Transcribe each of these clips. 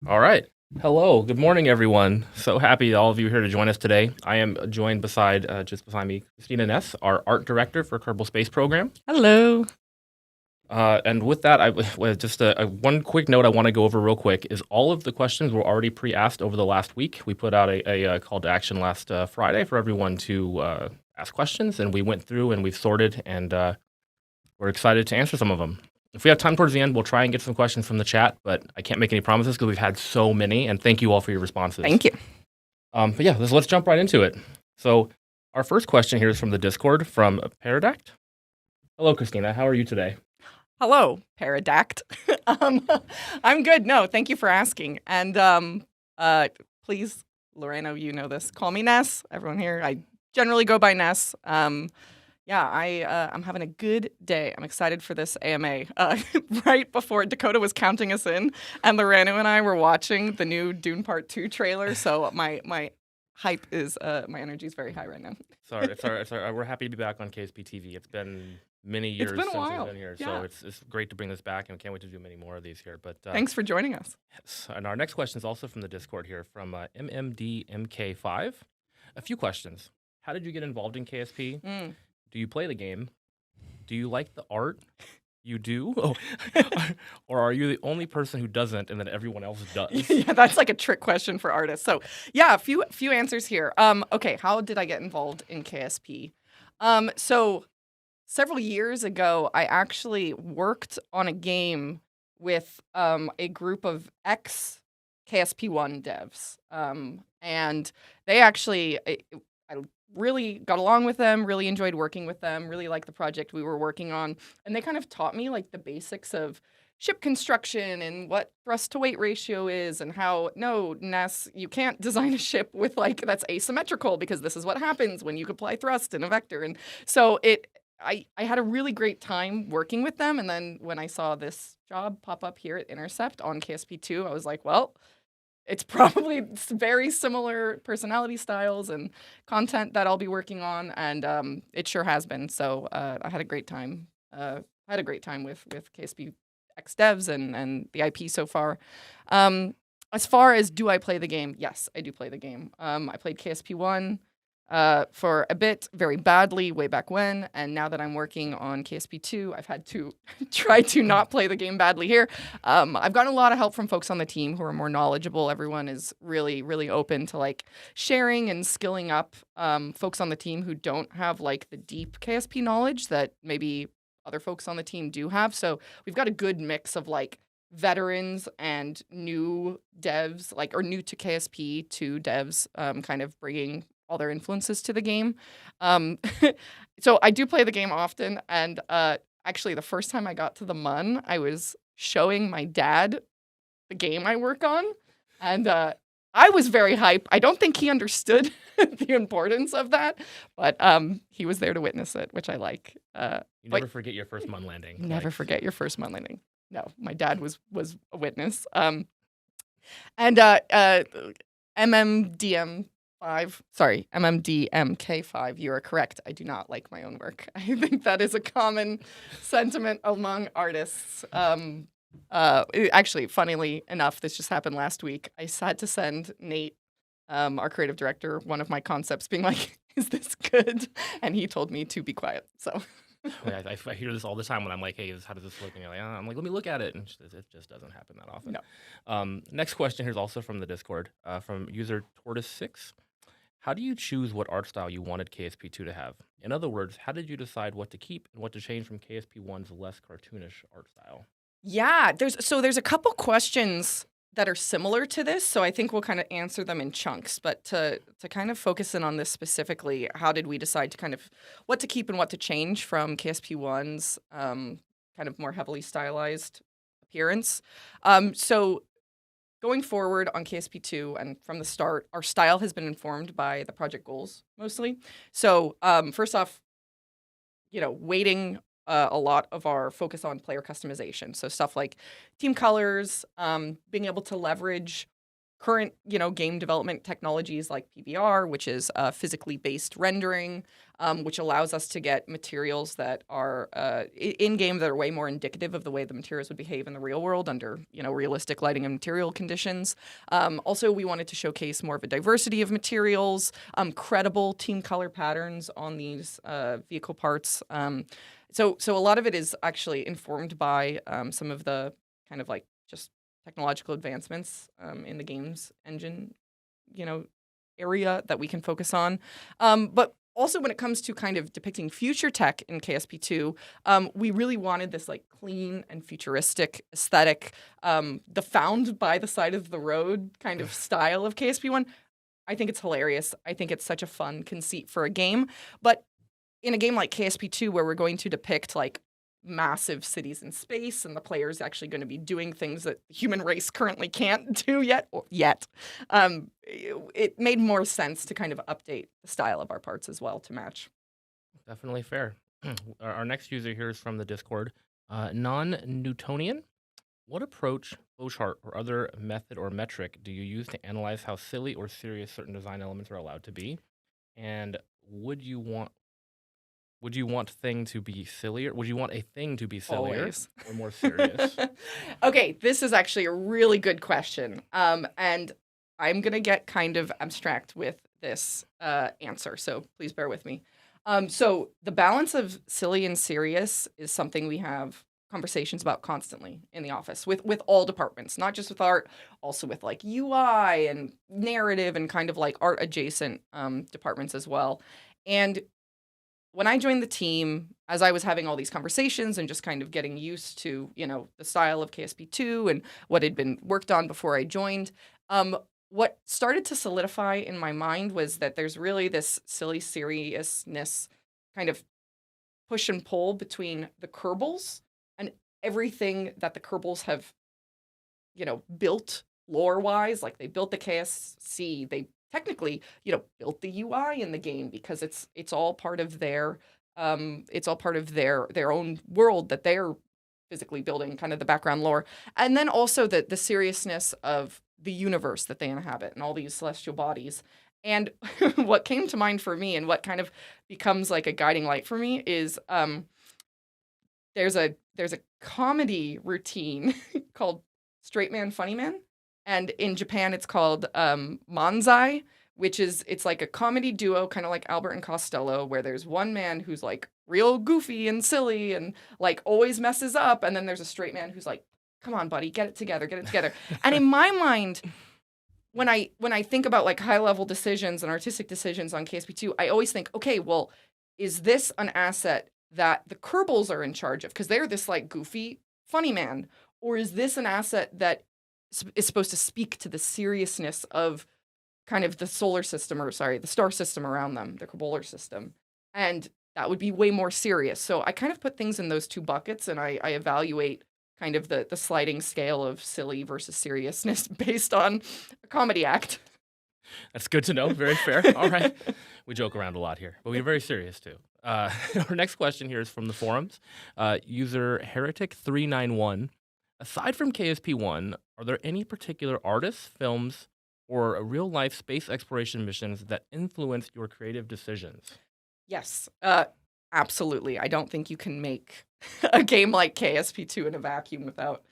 All right. Hello. Good morning, everyone. So happy all of you are here to join us today. I am joined just beside me, Kristina Ness, our art director for Kerbal Space Program. Hello. And with that, just one quick note I want to go over real quick is all of the questions were already pre-asked over the last week. We put out a call to action last Friday for everyone to ask questions, and we went through and we've sorted, and we're excited to answer some of them. If we have time towards the end, we'll try and get some questions from the chat, but I can't make any promises because we've had so many, and thank you all for your responses. Thank you. But yeah, let's jump right into it. So our first question here is from the Discord from Paradact. Hello, Kristina. How are you today? Hello, Paradact. I'm good. No, thank you for asking. And please, Lorena, you know this. Call me Ness. Everyone here, I generally go by Ness. I'm having a good day. I'm excited for this AMA. Right before Dakota was counting us in, and Lorena and I were watching the new Dune Part 2 trailer. So my hype is my energy is very high right now. Sorry. We're happy to be back on KSP TV. It's been many years been a since while. we've been here, Yeah. so it's great to bring this back, and we can't wait to do many more of these here. But Thanks for joining us. yes. And our next question is also from the Discord here from MMDMK5. A few questions. How did you get involved in KSP? Do you play the game? Do you like the art? You do? Oh. Or are you the only person who doesn't and then everyone else does? Yeah, that's like a trick question for artists. So yeah, a few answers here. Okay, how did I get involved in KSP? So several years ago, I actually worked on a game with a group of ex KSP1 devs. And they actually, I really got along with them, really enjoyed working with them, really liked the project we were working on. And they kind of taught me like the basics of ship construction and what thrust to weight ratio is and how, no, Ness, you can't design a ship with like that's asymmetrical because this is what happens when you apply thrust in a vector. And so I had a really great time working with them. And then when I saw this job pop up here at Intercept on KSP2, I was like, well, it's probably very similar personality styles and content that I'll be working on, and it sure has been. So I had a great time. With KSP X devs and the IP so far. As far as do I play the game? Yes, I do play the game. I played KSP1 for a bit, very badly, way back when. And now that I'm working on KSP2, I've had to try to not play the game badly here. I've gotten a lot of help from folks on the team who are more knowledgeable. Everyone is really, really open to like sharing and skilling up folks on the team who don't have like the deep KSP knowledge that maybe other folks on the team do have. So we've got a good mix of like veterans and new devs, like or new to KSP to devs, kind of bringing all their influences to the game. So I do play the game often, and actually the first time I got to the MUN, I was showing my dad the game I work on, and I was very hype. I don't think he understood the importance of that, but he was there to witness it, which I like. You never forget your first MUN landing. Never forget your first MUN landing. No, my dad was a witness. MMDMK5, you are correct. I do not like my own work. I think that is a common sentiment among artists. Actually, funnily enough, this just happened last week. I had to send Nate, our creative director, one of my concepts, being like, "Is this good?" And he told me to be quiet. So. I hear this all the time when I'm like, hey, how does this look? And you're like, I'm like, let me look at it. And it just doesn't happen that often. No. Next question here is also from the Discord, from user Tortoise6. How do you choose what art style you wanted KSP2 to have? In other words, how did you decide what to keep and what to change from KSP1's less cartoonish art style? Yeah, there's a couple questions that are similar to this, so I think we'll kind of answer them in chunks. But to kind of focus in on this specifically, how did we decide to kind of what to keep and what to change from KSP1's kind of more heavily stylized appearance? So going forward on KSP2 and from the start, our style has been informed by the project goals mostly. So first off, weighting a lot of our focus on player customization. So stuff like team colors, being able to leverage current, game development technologies like PBR, which is physically based rendering, which allows us to get materials that are in game that are way more indicative of the way the materials would behave in the real world under, realistic lighting and material conditions. Also, we wanted to showcase more of a diversity of materials, credible team color patterns on these vehicle parts. So a lot of it is actually informed by some of the kind of like just technological advancements in the games engine, area that we can focus on. But also when it comes to kind of depicting future tech in KSP2, we really wanted this like clean and futuristic aesthetic, the found by the side of the road kind of style of KSP1. I think it's hilarious. I think it's such a fun conceit for a game. But in a game like KSP2, where we're going to depict like massive cities in space and the player's actually going to be doing things that the human race currently can't do yet, it made more sense to kind of update the style of our parts as well to match. Definitely fair. Our next user here is from the Discord. Non-Newtonian. What approach, flowchart, or other method or metric do you use to analyze how silly or serious certain design elements are allowed to be? And would you want thing to be sillier? Would you want a thing to be sillier Always. or more serious? Okay, this is actually a really good question. And I'm going to get kind of abstract with this answer, so please bear with me. So the balance of silly and serious is something we have conversations about constantly in the office with all departments, not just with art, also with like UI and narrative and kind of like art adjacent departments as well. And when I joined the team, as I was having all these conversations and just kind of getting used to, the style of KSP2 and what had been worked on before I joined, what started to solidify in my mind was that there's really this silly seriousness kind of push and pull between the Kerbals and everything that the Kerbals have, built lore-wise. Like they built the KSC, they technically, built the UI in the game because it's all part of their their own world that they're physically building, kind of the background lore. And then also the seriousness of the universe that they inhabit and all these celestial bodies. And what came to mind for me and what kind of becomes like a guiding light for me is there's a comedy routine called Straight Man Funny Man. And in Japan, it's called manzai, it's like a comedy duo, kind of like Albert and Costello, where there's one man who's like real goofy and silly and like always messes up. And then there's a straight man who's like, come on, buddy, get it together, get it together. And in my mind, when I think about like high level decisions and artistic decisions on KSP2, I always think, okay, well, is this an asset that the Kerbals are in charge of? Because they're this like goofy, funny man. Or is this an asset that is supposed to speak to the seriousness of kind of the the star system around them, the Kerbalar system. And that would be way more serious. So I kind of put things in those two buckets and I evaluate kind of the sliding scale of silly versus seriousness based on a comedy act. That's good to know. Very fair. All right. We joke around a lot here, but we're very serious too. Our next question here is from the forums. User Heretic391. Aside from KSP1, are there any particular artists, films, or real-life space exploration missions that influenced your creative decisions? Yes, absolutely. I don't think you can make a game like KSP2 in a vacuum without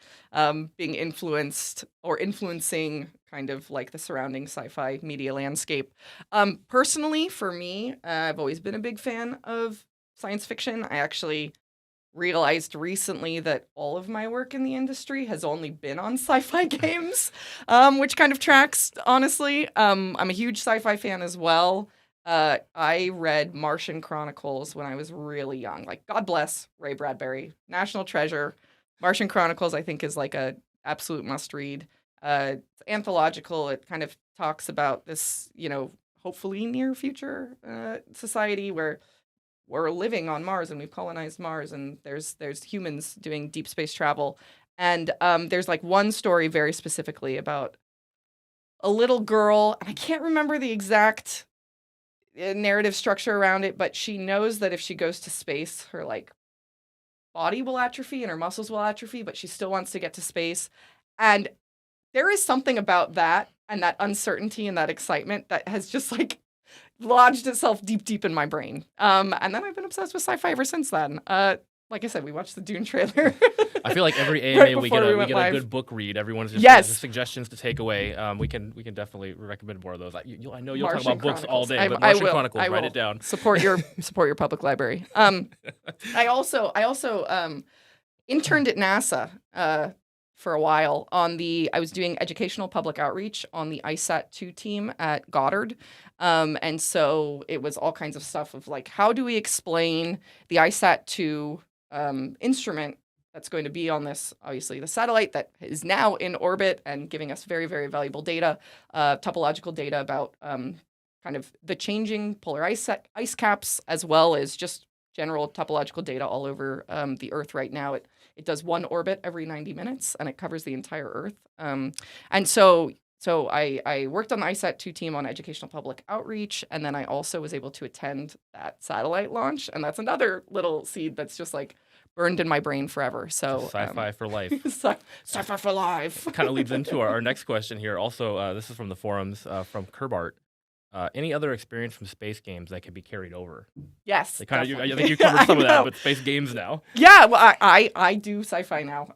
being influenced or influencing kind of like the surrounding sci-fi media landscape. Personally, for me, I've always been a big fan of science fiction. I actually realized recently that all of my work in the industry has only been on sci-fi games, which kind of tracks, honestly. I'm a huge sci-fi fan as well. I read Martian Chronicles when I was really young. Like, God bless Ray Bradbury. National treasure. Martian Chronicles, I think, is like a absolute must-read. It's anthological. It kind of talks about this, hopefully near future society where we're living on Mars and we've colonized Mars and there's humans doing deep space travel. And there's like one story very specifically about a little girl, and I can't remember the exact narrative structure around it, but she knows that if she goes to space, her like body will atrophy and her muscles will atrophy, but she still wants to get to space. And there is something about that and that uncertainty and that excitement that has just like lodged itself deep in my brain. And then I've been obsessed with sci-fi ever since then. Like I said, we watched the Dune trailer. I feel like every right AMA we before get went a live. good book read. Everyone's just Yes. suggestions to take away. We can definitely recommend more of those. I know you'll Martian talk about books all Chronicles. day, but I Martian will. Chronicles, I write will. it down. Support your public library. I also interned at NASA for a while I was doing educational public outreach on the ISAT-2 team at Goddard. And so it was all kinds of stuff of like, how do we explain the ISAT-2 instrument that's going to be on this, obviously the satellite that is now in orbit and giving us very, very valuable data, topological data about kind of the changing polar ice caps, as well as just general topological data all over the Earth right now. It does one orbit every 90 minutes, and it covers the entire Earth. And so I worked on the ISAT-2 team on educational public outreach, and then I also was able to attend that satellite launch. And that's another little seed that's just like burned in my brain forever. So sci-fi for life. Sci-fi for life. Kind of leads into our next question here. Also, this is from the forums from Kerbart. Any other experience from space games that could be carried over? Yes. I think you covered some of that, but space games now. Yeah, well, I do sci-fi now.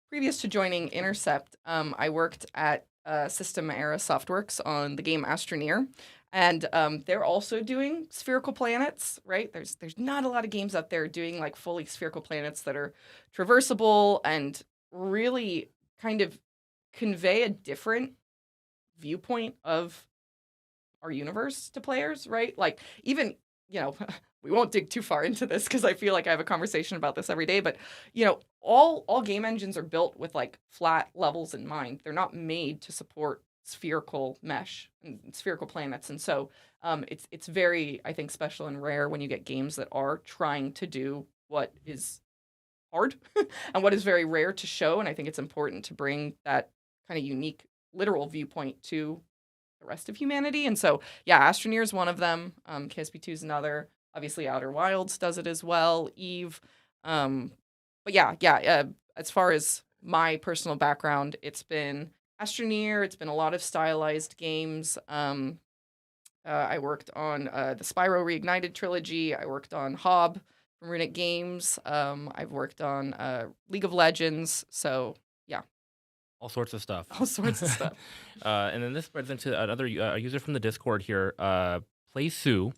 Previous to joining Intercept, I worked at System Era Softworks on the game Astroneer, and they're also doing spherical planets. Right? There's not a lot of games out there doing like fully spherical planets that are traversable and really kind of convey a different viewpoint of our universe to players, right? Like even, we won't dig too far into this because I feel like I have a conversation about this every day, but all game engines are built with like flat levels in mind. They're not made to support spherical mesh and spherical planets. And so it's very, I think, special and rare when you get games that are trying to do what is hard and what is very rare to show. And I think it's important to bring that kind of unique literal viewpoint to the rest of humanity. And so, yeah, Astroneer is one of them. KSP2 is another. Obviously, Outer Wilds does it as well. Eve. But yeah. As far as my personal background, it's been Astroneer. It's been a lot of stylized games. I worked on the Spyro Reignited trilogy. I worked on Hob from Runic Games. I've worked on League of Legends. So, yeah. All sorts of stuff. All sorts of stuff. And then this spreads into another user from the Discord here, Play Sue.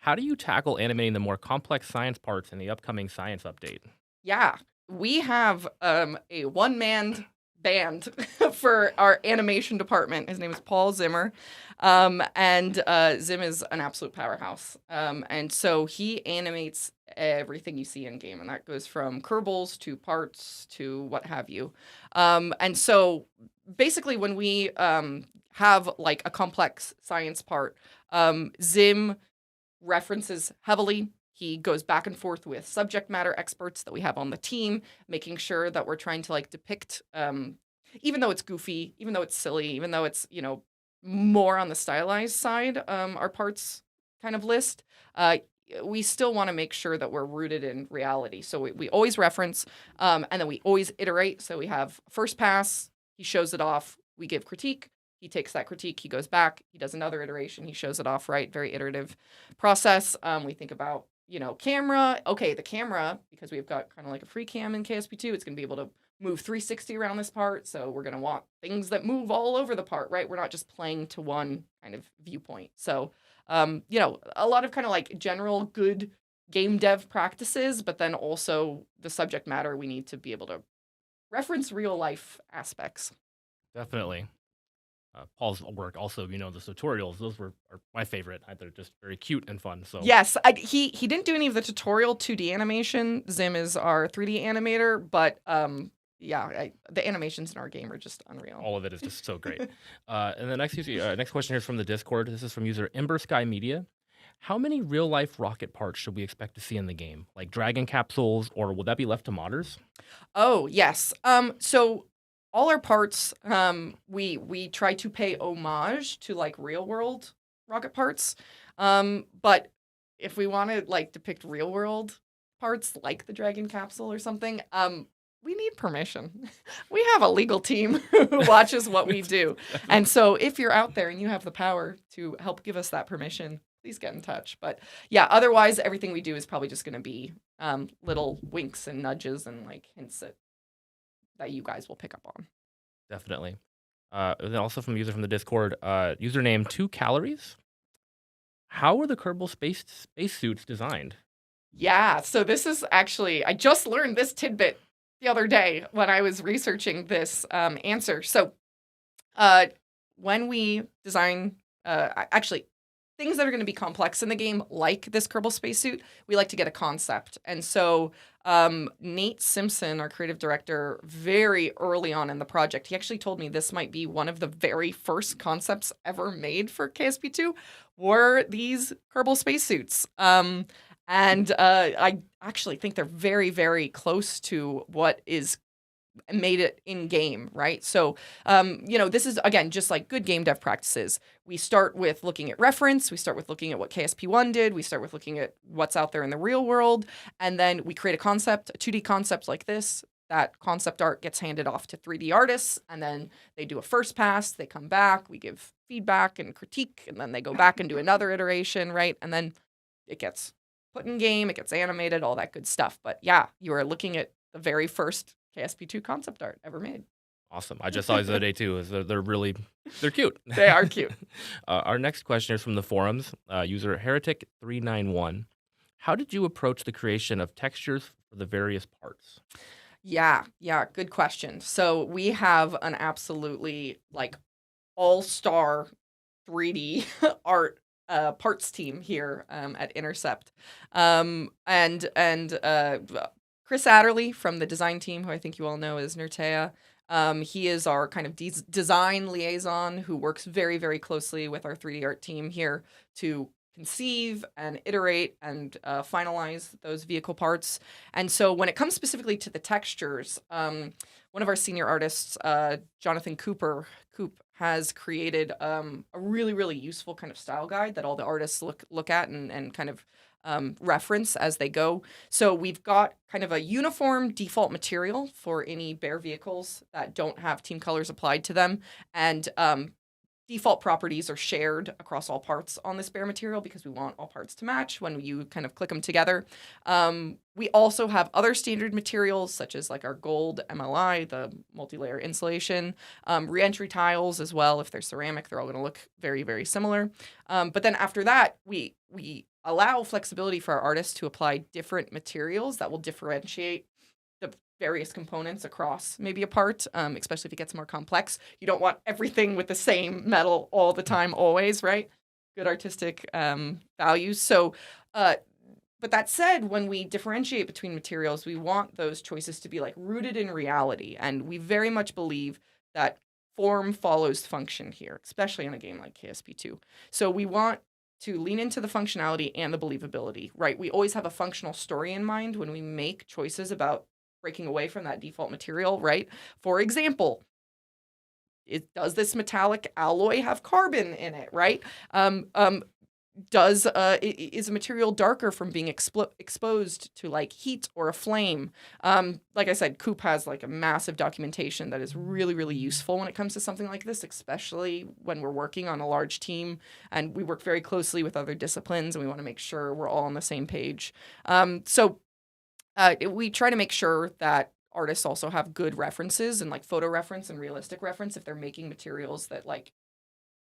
How do you tackle animating the more complex science parts in the upcoming science update? Yeah, we have a one-man band for our animation department. His name is Paul Zimmer. And Zim is an absolute powerhouse. And so he animates everything you see in game, and that goes from Kerbals to parts to what have you. And so basically when we have like a complex science part, Zim references heavily. He goes back and forth with subject matter experts that we have on the team, making sure that we're trying to like depict, even though it's goofy, even though it's silly, even though it's, more on the stylized side, our parts kind of list, we still want to make sure that we're rooted in reality. So we always reference, and then we always iterate. So we have first pass, he shows it off, we give critique. He takes that critique, he goes back, he does another iteration, he shows it off, right? Very iterative process. We think about, camera. Okay, the camera, because we've got kind of like a free cam in KSP2, it's going to be able to move 360 around this part. So we're going to want things that move all over the part, right? We're not just playing to one kind of viewpoint. So, a lot of kind of like general good game dev practices, but then also the subject matter, we need to be able to reference real life aspects. Definitely. Paul's work also, the tutorials, those are my favorite. They're just very cute and fun. So yes, he didn't do any of the tutorial 2D animation. Zim is our 3D animator, but the animations in our game are just unreal. All of it is just so great. And the next question here is from the Discord. This is from user Ember Sky Media. How many real life rocket parts should we expect to see in the game? Like Dragon capsules, or will that be left to modders? Oh yes. So all our parts, we try to pay homage to like real world rocket parts. But if we want to like depict real world parts like the Dragon capsule or something, we need permission. We have a legal team who watches what we do. And so if you're out there and you have the power to help give us that permission, please get in touch. But yeah, otherwise, everything we do is probably just going to be little winks and nudges and like hints that you guys will pick up on. Definitely. And then also from a user from the Discord, username 2 calories. How were the Kerbal spacesuits designed? Yeah, so this is actually, I just learned this tidbit the other day when I was researching this answer. So when we design, actually, things that are going to be complex in the game, like this Kerbal spacesuit, we like to get a concept. And so Nate Simpson, our creative director, very early on in the project, he actually told me this might be one of the very first concepts ever made for KSP2 were these Kerbal spacesuits. And I actually think they're very, very close to what is made it in game, right? So, this is, again, just like good game dev practices. We start with looking at reference. We start with looking at what KSP1 did. We start with looking at what's out there in the real world. And then we create a concept, a 2D concept like this. That concept art gets handed off to 3D artists, and then they do a first pass. They come back. We give feedback and critique, and then they go back and do another iteration, right? And then it gets put in game. It gets animated, all that good stuff. But yeah, you are looking at the very first KSP2 concept art ever made. Awesome. I just saw these the other day too. They're cute. They are cute. Our next question is from the forums, user Heretic391. How did you approach the creation of textures for the various parts? Yeah, good question. So we have an absolutely like all-star 3D art parts team here at Intercept. Chris Adderley from the design team, who I think you all know is Nertea. He is our kind of design liaison who works very, very closely with our 3D art team here to conceive and iterate and finalize those vehicle parts. And so when it comes specifically to the textures, one of our senior artists, Jonathan Coop, has created a really, really useful kind of style guide that all the artists look at and kind of reference as they go. So we've got kind of a uniform default material for any Bear vehicles that don't have team colors applied to them. And default properties are shared across all parts on this Bear material because we want all parts to match when you kind of click them together. We also have other standard materials such as like our gold MLI, the multi-layer insulation, re-entry tiles as well. If they're ceramic, they're all going to look very, very similar. But then after that, we allow flexibility for our artists to apply different materials that will differentiate the various components across maybe a part, especially if it gets more complex. You don't want everything with the same metal all the time, always, right? Good artistic values. So, but that said, when we differentiate between materials, we want those choices to be like rooted in reality. And we very much believe that form follows function here, especially in a game like KSP2. So we want to lean into the functionality and the believability, right? We always have a functional story in mind when we make choices about breaking away from that default material, right? For example, does this metallic alloy have carbon in it, right? Is a material darker from being exposed to like heat or a flame? Like I said, Coop has like a massive documentation that is really, really useful when it comes to something like this, especially when we're working on a large team and we work very closely with other disciplines and we want to make sure we're all on the same page. So we try to make sure that artists also have good references and like photo reference and realistic reference if they're making materials that like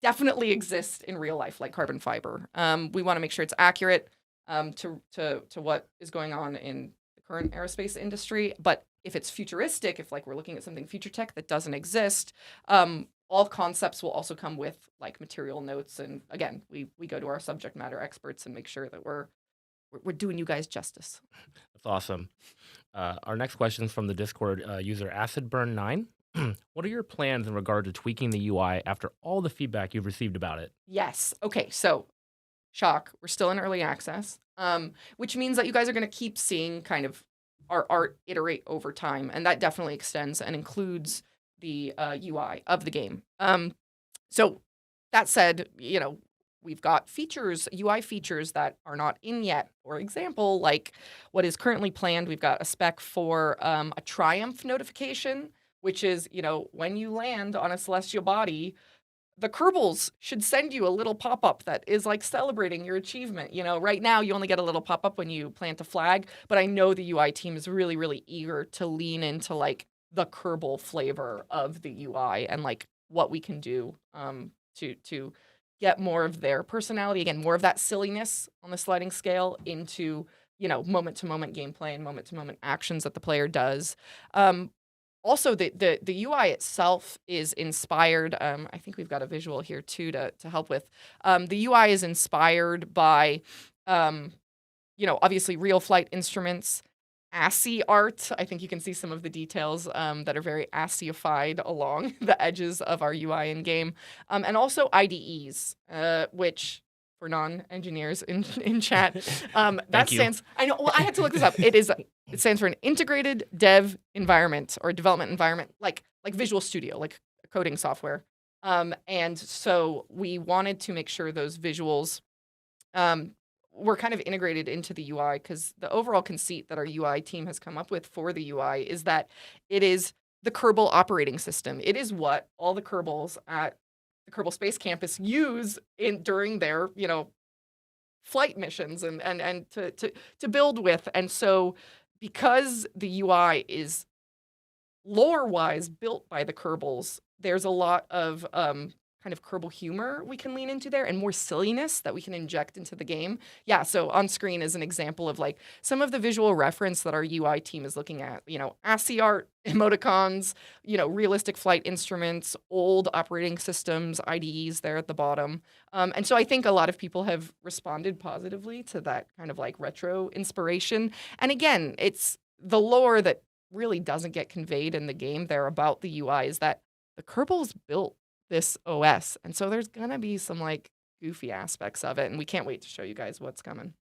definitely exist in real life, like carbon fiber. We want to make sure it's accurate to what is going on in the current aerospace industry. But if it's futuristic, if like we're looking at something future tech that doesn't exist, all concepts will also come with like material notes. And again, we go to our subject matter experts and make sure that we're doing you guys justice. That's awesome. Our next question is from the Discord user AcidBurn9. What are your plans in regard to tweaking the UI after all the feedback you've received about it? Yes. Okay. So, shock, we're still in early access, which means that you guys are going to keep seeing kind of our art iterate over time. And that definitely extends and includes the UI of the game. So, that said, we've got features, UI features that are not in yet. For example, like what is currently planned, we've got a spec for a triumph notification, which is, when you land on a celestial body, the Kerbals should send you a little pop-up that is like celebrating your achievement. Right now you only get a little pop-up when you plant a flag, but I know the UI team is really, really eager to lean into like the Kerbal flavor of the UI and like what we can do to get more of their personality, again, more of that silliness on the sliding scale into, moment-to-moment gameplay and moment-to-moment actions that the player does. Also, the UI itself is inspired. I think we've got a visual here too to help with. The UI is inspired by, obviously real flight instruments, ASCII art. I think you can see some of the details that are very ASCII-ified along the edges of our UI in game, and also IDEs, which for non-engineers in chat, that stands. I know. Well, I had to look this up. It stands for an integrated dev environment or development environment, like Visual Studio, like coding software. And so we wanted to make sure those visuals were kind of integrated into the UI, because the overall conceit that our UI team has come up with for the UI is that it is the Kerbal operating system. It is what all the Kerbals at the Kerbal Space Campus use during their, flight missions and to build with. And so because the UI is lore-wise built by the Kerbals, there's a lot of kind of Kerbal humor we can lean into there and more silliness that we can inject into the game. Yeah, so on screen is an example of like some of the visual reference that our UI team is looking at, ASCII art, emoticons, realistic flight instruments, old operating systems, IDEs there at the bottom. And so I think a lot of people have responded positively to that kind of like retro inspiration. And again, it's the lore that really doesn't get conveyed in the game there about the UI is that the Kerbals built this OS. And so there's going to be some like goofy aspects of it. And we can't wait to show you guys what's coming.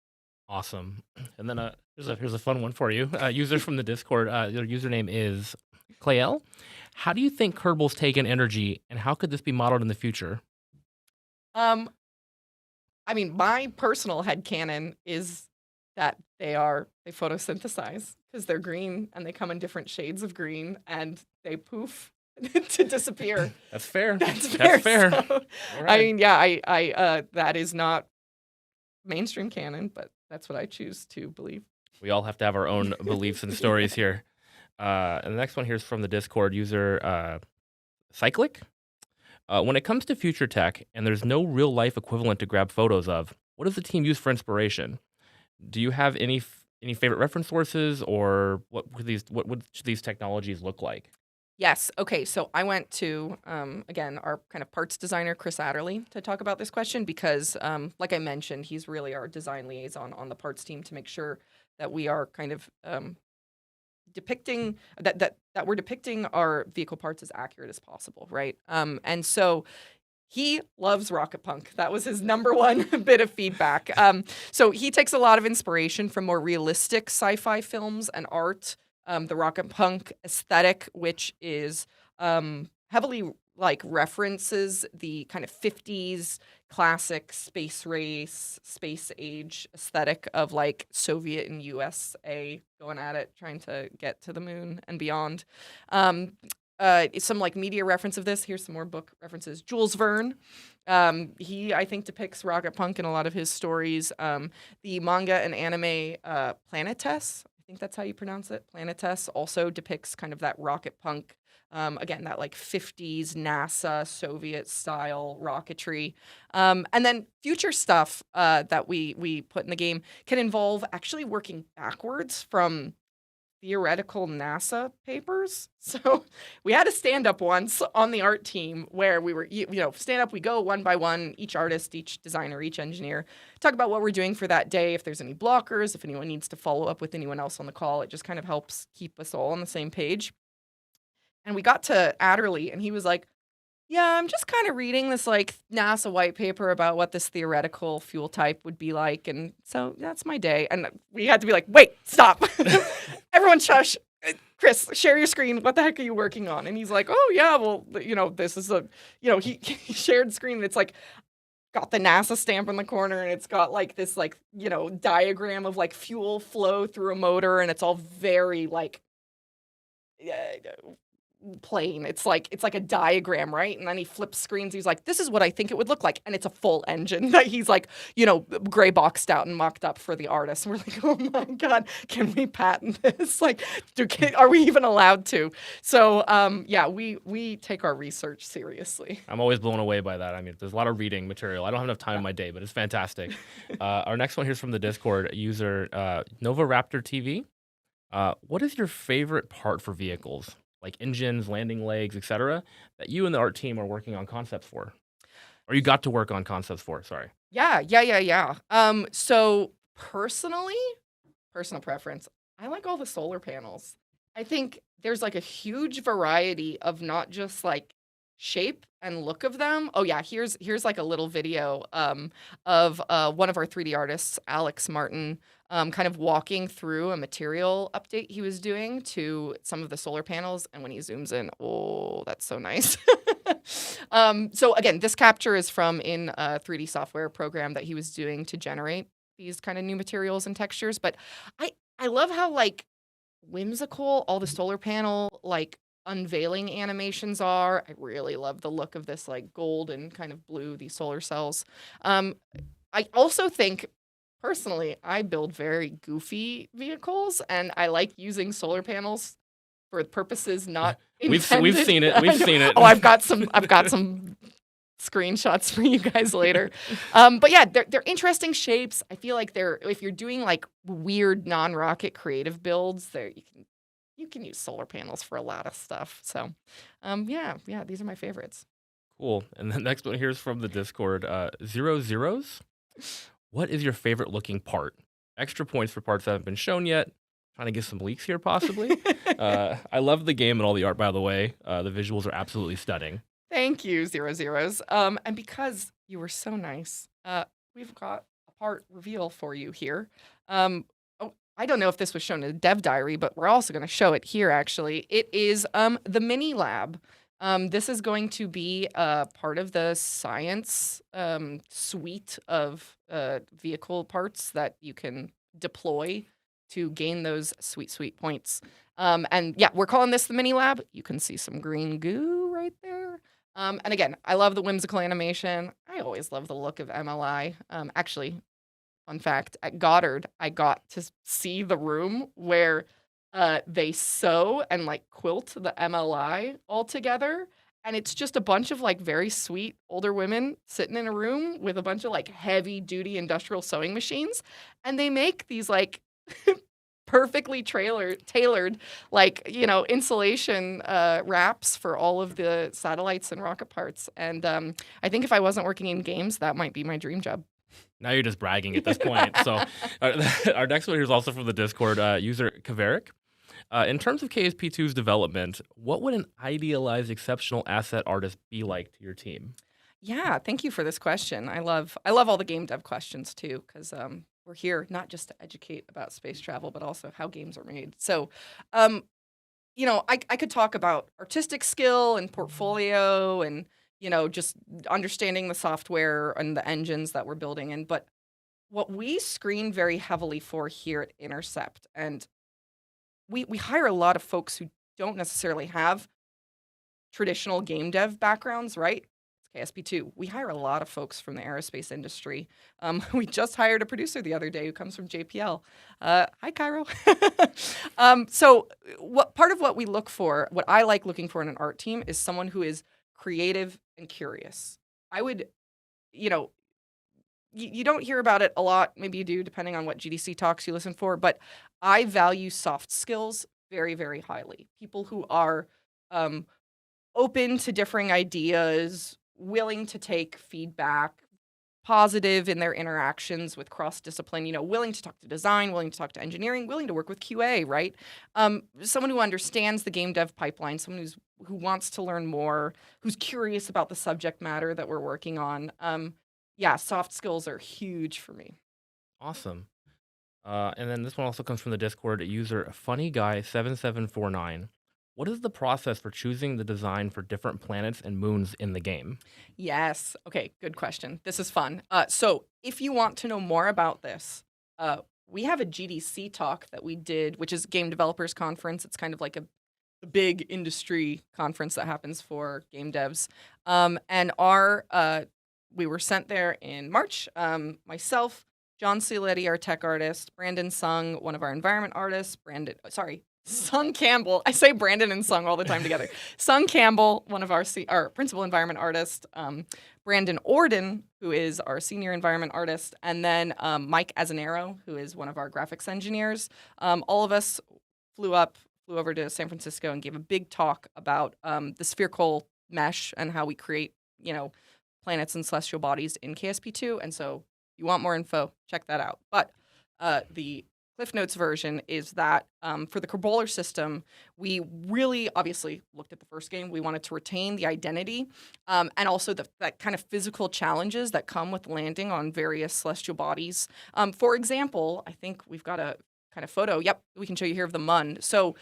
Awesome. And then here's a fun one for you. User from the Discord, their username is Clayel. How do you think Kerbals take in energy, and how could this be modeled in the future? I mean, my personal headcanon is that they photosynthesize because they're green and they come in different shades of green and they poof to disappear. That's fair. That's fair. So, right. I mean, yeah, I that is not mainstream canon, but that's what I choose to believe. We all have to have our own beliefs and stories here. And the next one here is from the Discord user Cyclic. When it comes to future tech and there's no real life equivalent to grab photos of, what does the team use for inspiration? Do you have any favorite reference sources, or what would these technologies look like? Yes. Okay. So I went to, again, our kind of parts designer, Chris Adderley, to talk about this question because, like I mentioned, he's really our design liaison on the parts team to make sure that we are kind of depicting that we're depicting our vehicle parts as accurate as possible, right? And so he loves rocket punk. That was his number one bit of feedback. So he takes a lot of inspiration from more realistic sci-fi films and art. The rocket punk aesthetic, which is heavily like references the kind of 50s classic space race, space age aesthetic of like Soviet and USA going at it, trying to get to the moon and beyond. Some like media reference of this. Here's some more book references. Jules Verne. He, I think, depicts rocket punk in a lot of his stories. The manga and anime Planetes, I think that's how you pronounce it. Planetes also depicts kind of that rocket punk, again, that like 50s NASA Soviet style rocketry. And then future stuff that we put in the game can involve actually working backwards from theoretical NASA papers. So we had a stand up once on the art team where we were, stand up, we go one by one, each artist, each designer, each engineer, talk about what we're doing for that day, if there's any blockers, if anyone needs to follow up with anyone else on the call. It just kind of helps keep us all on the same page. And we got to Adderley and he was like, yeah, I'm just kind of reading this like NASA white paper about what this theoretical fuel type would be like. And so that's my day. And we had to be like, wait, stop. Everyone shush. Chris, share your screen. What the heck are you working on? And he's like, oh, yeah, well, this is he shared screen. And it's like, got the NASA stamp in the corner, and it's got like this like, diagram of like fuel flow through a motor, and it's all very like plain. It's like a diagram, right? And then he flips screens. He's like, "This is what I think it would look like," and it's a full engine that he's like, gray boxed out and mocked up for the artist. And we're like, "Oh my god, can we patent this? Like, are we even allowed to?" So, yeah, we take our research seriously. I'm always blown away by that. I mean, there's a lot of reading material. I don't have enough time in my day, but it's fantastic. Our next one here is from the Discord user Nova Raptor TV. What is your favorite part for vehicles, like engines, landing legs, etc., that you and the art team are working on concepts for, or you got to work on concepts for? Sorry. Yeah. So personally, personal preference, I like all the solar panels. I think there's like a huge variety of not just like shape and look of them. Oh yeah, here's like a little video of one of our 3D artists, Alex Martin, kind of walking through a material update he was doing to some of the solar panels. And when he zooms in, oh, that's so nice. So again, this capture is from in a 3D software program that he was doing to generate these kind of new materials and textures. But I love how like whimsical all the solar panel like unveiling animations are. I really love the look of this like gold and kind of blue, these solar cells. Um, I also think personally, I build very goofy vehicles, and I like using solar panels for purposes not We've intended. seen it. We've seen it. Oh, I've got some screenshots for you guys later. But yeah, they're interesting shapes. I feel like if you're doing like weird non-rocket creative builds, you can use solar panels for a lot of stuff. So, yeah, these are my favorites. Cool. And the next one here is from the Discord. Zero Zeros. What is your favorite looking part? Extra points for parts that haven't been shown yet. Trying to get some leaks here, possibly. I love the game and all the art, by the way. The visuals are absolutely stunning. Thank you, Zero Zeros. And because you were so nice, we've got a part reveal for you here. Oh, I don't know if this was shown in the dev diary, but we're also going to show it here, actually. It is the mini lab. This is going to be part of the science suite of vehicle parts that you can deploy to gain those sweet points. And yeah, we're calling this the mini lab. You can see some green goo right there. And again, I love the whimsical animation. I always love the look of MLI. Actually, fun fact, at Goddard, I got to see the room where they sew and like quilt the MLI all together. And it's just a bunch of like very sweet older women sitting in a room with a bunch of like heavy duty industrial sewing machines. And they make these like perfectly tailored like, insulation wraps for all of the satellites and rocket parts. And I think if I wasn't working in games, that might be my dream job. Now you're just bragging at this point. So our next one here is also from the Discord user Kaveric. In terms of KSP2's development, what would an idealized exceptional asset artist be like to your team? Yeah, thank you for this question. I love all the game dev questions too, because we're here not just to educate about space travel, but also how games are made. So, I could talk about artistic skill and portfolio and, just understanding the software and the engines that we're building in. But what we screen very heavily for here at Intercept, and we hire a lot of folks who don't necessarily have traditional game dev backgrounds, right? It's KSP2. We hire a lot of folks from the aerospace industry. We just hired a producer the other day who comes from JPL. Hi, Cairo. So part of what we look for, what I like looking for in an art team is someone who is creative and curious. I would, you don't hear about it a lot. Maybe you do, depending on what GDC talks you listen for. But I value soft skills very, very highly. People who are open to differing ideas, willing to take feedback, positive in their interactions with cross-discipline, willing to talk to design, willing to talk to engineering, willing to work with QA, right? Someone who understands the game dev pipeline, someone who wants to learn more, who's curious about the subject matter that we're working on. Yeah, soft skills are huge for me. Awesome. And then this one also comes from the Discord user Funny Guy 7749. What is the process for choosing the design for different planets and moons in the game? Yes. Okay, good question. This is fun. So if you want to know more about this, uh, we have a GDC talk that we did, which is Game Developers Conference. It's kind of like a big industry conference that happens for game devs. And we were sent there in March. Myself, John Cialetti, our tech artist, Brandon Sung, one of our environment artists, Sung Campbell. I say Brandon and Sung all the time together. Sung Campbell, one of our principal environment artist, Brandon Orden, who is our senior environment artist, and then Mike Azanero, who is one of our graphics engineers. All of us flew over to San Francisco and gave a big talk about the spherical mesh and how we create, planets and celestial bodies in KSP2. And so if you want more info, check that out. But the Cliff Notes version is that for the Kerboler system, we really obviously looked at the first game. We wanted to retain the identity and also that kind of physical challenges that come with landing on various celestial bodies. For example, I think we've got a kind of photo. Yep, we can show you here of the Mun. So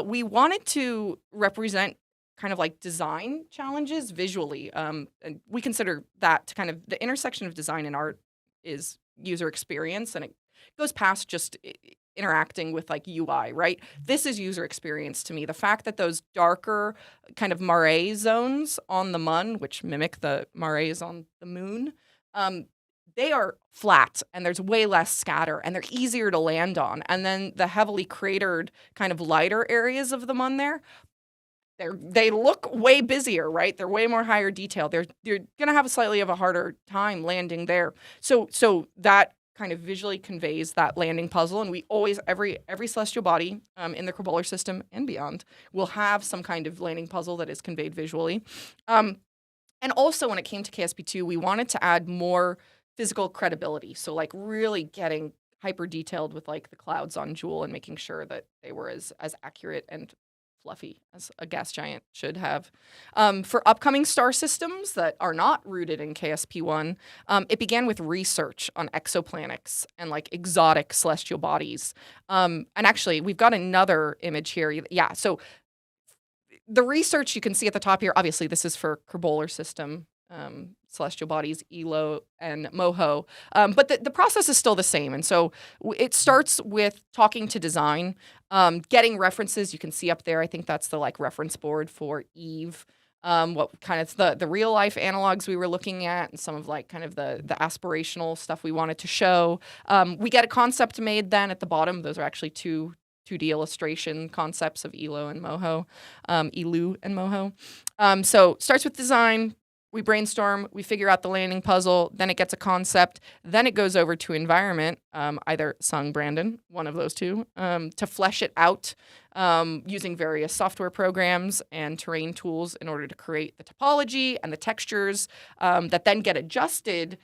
we wanted to represent kind of like design challenges visually. And we consider that to kind of the intersection of design and art is user experience, and it goes past just interacting with like UI, right? This is user experience to me. The fact that those darker kind of mare zones on the Mun, which mimic the mares on the moon, they are flat and there's way less scatter and they're easier to land on. And then the heavily cratered kind of lighter areas of the Mun they look way busier, right? They're way more higher detail. You're going to have a slightly of a harder time landing there. So that kind of visually conveys that landing puzzle. And we always, every celestial body in the Kerboler system and beyond will have some kind of landing puzzle that is conveyed visually. And also when it came to KSP2, we wanted to add more physical credibility. So like really getting hyper detailed with like the clouds on Jewel and making sure that they were as accurate and fluffy as a gas giant should have. For upcoming star systems that are not rooted in KSP1, it began with research on exoplanets and like exotic celestial bodies. And actually, we've got another image here. Yeah, so the research you can see at the top here, obviously this is for Kerboler system, celestial bodies, Elo and Moho. But the process is still the same. And so it starts with talking to design, getting references. You can see up there, I think that's the like reference board for Eve, what kind of the real life analogs we were looking at and some of like kind of the aspirational stuff we wanted to show. We get a concept made then at the bottom. Those are actually 2D illustration concepts of Elo and Moho, Elu and Moho. So starts with design. We brainstorm, we figure out the landing puzzle, then it gets a concept, then it goes over to environment, either Sung, Brandon, one of those two, to flesh it out using various software programs and terrain tools in order to create the topology and the textures that then get adjusted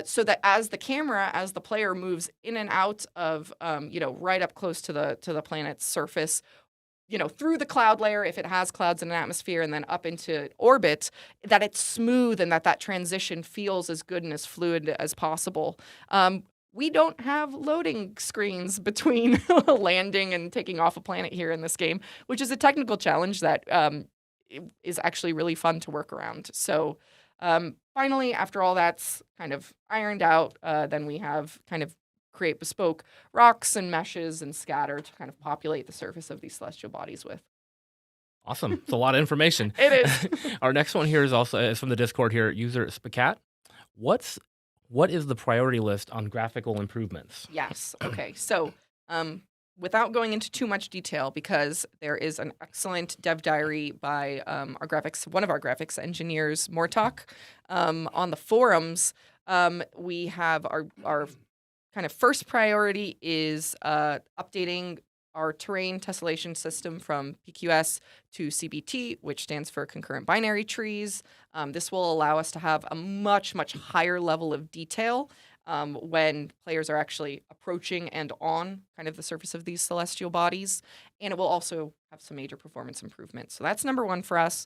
so that as the player moves in and out of, right up close to the planet's surface, through the cloud layer, if it has clouds in an atmosphere, and then up into orbit, that it's smooth and that transition feels as good and as fluid as possible. We don't have loading screens between landing and taking off a planet here in this game, which is a technical challenge that is actually really fun to work around. So finally, after all that's kind of ironed out, then we have kind of create bespoke rocks and meshes and scatter to kind of populate the surface of these celestial bodies with. Awesome. It's a lot of information. It is. Our next one here is from the Discord here, user Spacat. What is the priority list on graphical improvements? Yes. Okay. So without going into too much detail, because there is an excellent dev diary by one of our graphics engineers, Mortok, on the forums, we have our kind of first priority is updating our terrain tessellation system from PQS to CBT, which stands for concurrent binary trees. This will allow us to have a much, much higher level of detail when players are actually approaching and on kind of the surface of these celestial bodies. And it will also have some major performance improvements. So that's number one for us.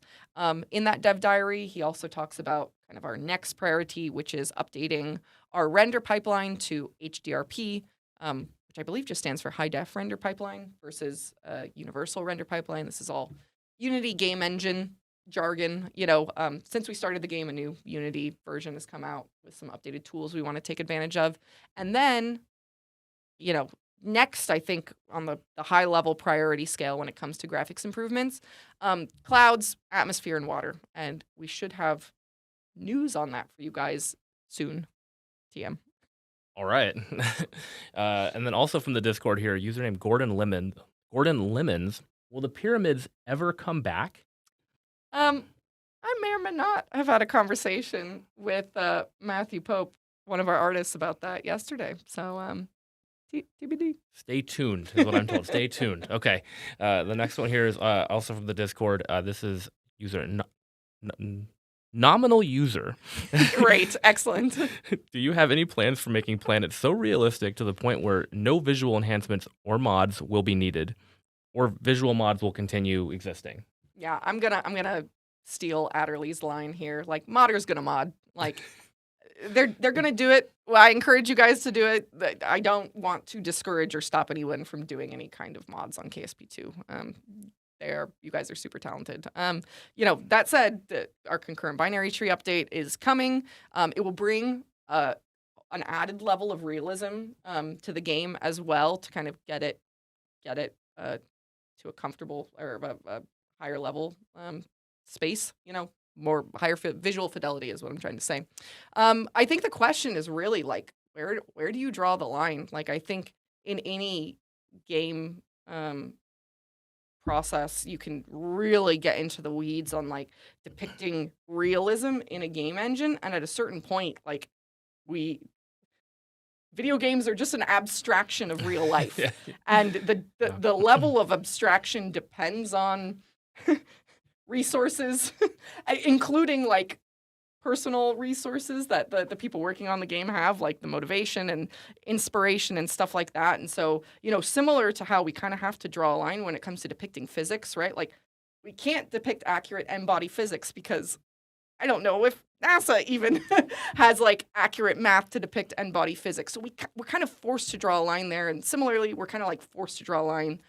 In that dev diary, he also talks about kind of our next priority, which is updating our render pipeline to HDRP, which I believe just stands for high def render pipeline versus universal render pipeline. This is all Unity game engine jargon. Since we started the game, a new Unity version has come out with some updated tools we want to take advantage of. And then, next, I think on the high level priority scale when it comes to graphics improvements, clouds, atmosphere, and water. And we should have news on that for you guys soon. TM. All right. And then also from the Discord here, username Gordon Lemons. Will the pyramids ever come back? I may or may not have had a conversation with Matthew Pope, one of our artists, about that yesterday. So, TBD. Stay tuned is what I'm told. Stay tuned. Okay. The next one here is also from the Discord. This is user nominal user. Great. Excellent. Do you have any plans for making planets so realistic to the point where no visual enhancements or mods will be needed, or visual mods will continue existing? Yeah, I'm gonna steal Adderley's line here. Like, modder's gonna mod. Like, they're gonna do it. Well, I encourage you guys to do it. I don't want to discourage or stop anyone from doing any kind of mods on KSP2. You guys are super talented. That said, our concurrent binary tree update is coming. It will bring an added level of realism to the game as well, to kind of get it to a comfortable or a higher level space. More higher visual fidelity is what I'm trying to say. I think the question is really like, where do you draw the line? Like, I think in any game process, you can really get into the weeds on like depicting realism in a game engine, and at a certain point, like, video games are just an abstraction of real life. Yeah. And the level of abstraction depends on resources, including like personal resources that the people working on the game have, like the motivation and inspiration and stuff like that. And so, similar to how we kind of have to draw a line when it comes to depicting physics, right? Like, we can't depict accurate n-body physics because I don't know if NASA even has like accurate math to depict n-body physics. So we're kind of forced to draw a line there. And similarly, we're kind of like forced to draw a line.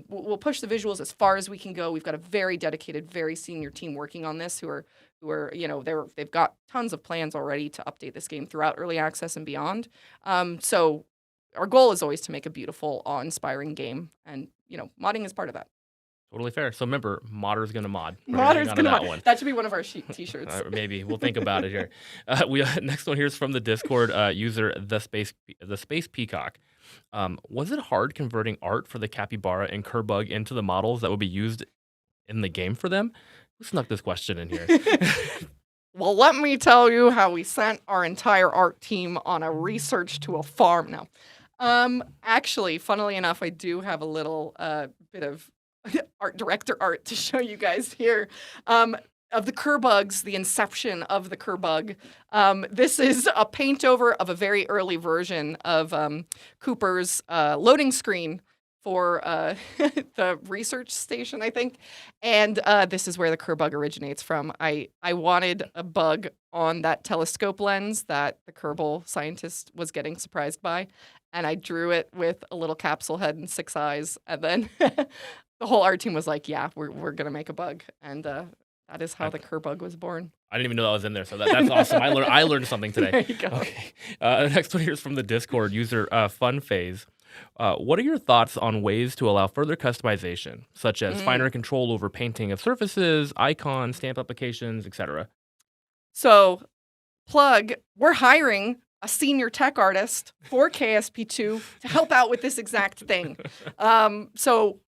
We'll push the visuals as far as we can go. We've got a very dedicated, very senior team working on this who are they've got tons of plans already to update this game throughout early access and beyond. So our goal is always to make a beautiful, awe-inspiring game, and modding is part of that. Totally fair. So remember, modder's gonna mod. Modder's gonna mod. That should be one of our t-shirts. Maybe we'll think about it here. Next one here is from the Discord user the Space Peacock. Was it hard converting art for the capybara and Kerbal into the models that would be used in the game for them? Who snuck this question in here? Well, let me tell you how we sent our entire art team on a research to a farm. No, actually, funnily enough, I do have a little bit of art director art to show you guys here. Of the Kerbugs, the inception of the Kerbug. This is a paint over of a very early version of Cooper's loading screen for the research station, I think. And this is where the Kerbug originates from. I wanted a bug on that telescope lens that the Kerbal scientist was getting surprised by. And I drew it with a little capsule head and 6 eyes. And then the whole art team was like, yeah, we're going to make a bug. And that is how the Kerbug was born. I didn't even know that was in there, so that's awesome. I learned something today. There you go. Okay. The next one here is from the Discord user Fun Phase. What are your thoughts on ways to allow further customization, such as finer control over painting of surfaces, icons, stamp applications, etc.? So, we're hiring a senior tech artist for KSP2 to help out with this exact thing. So,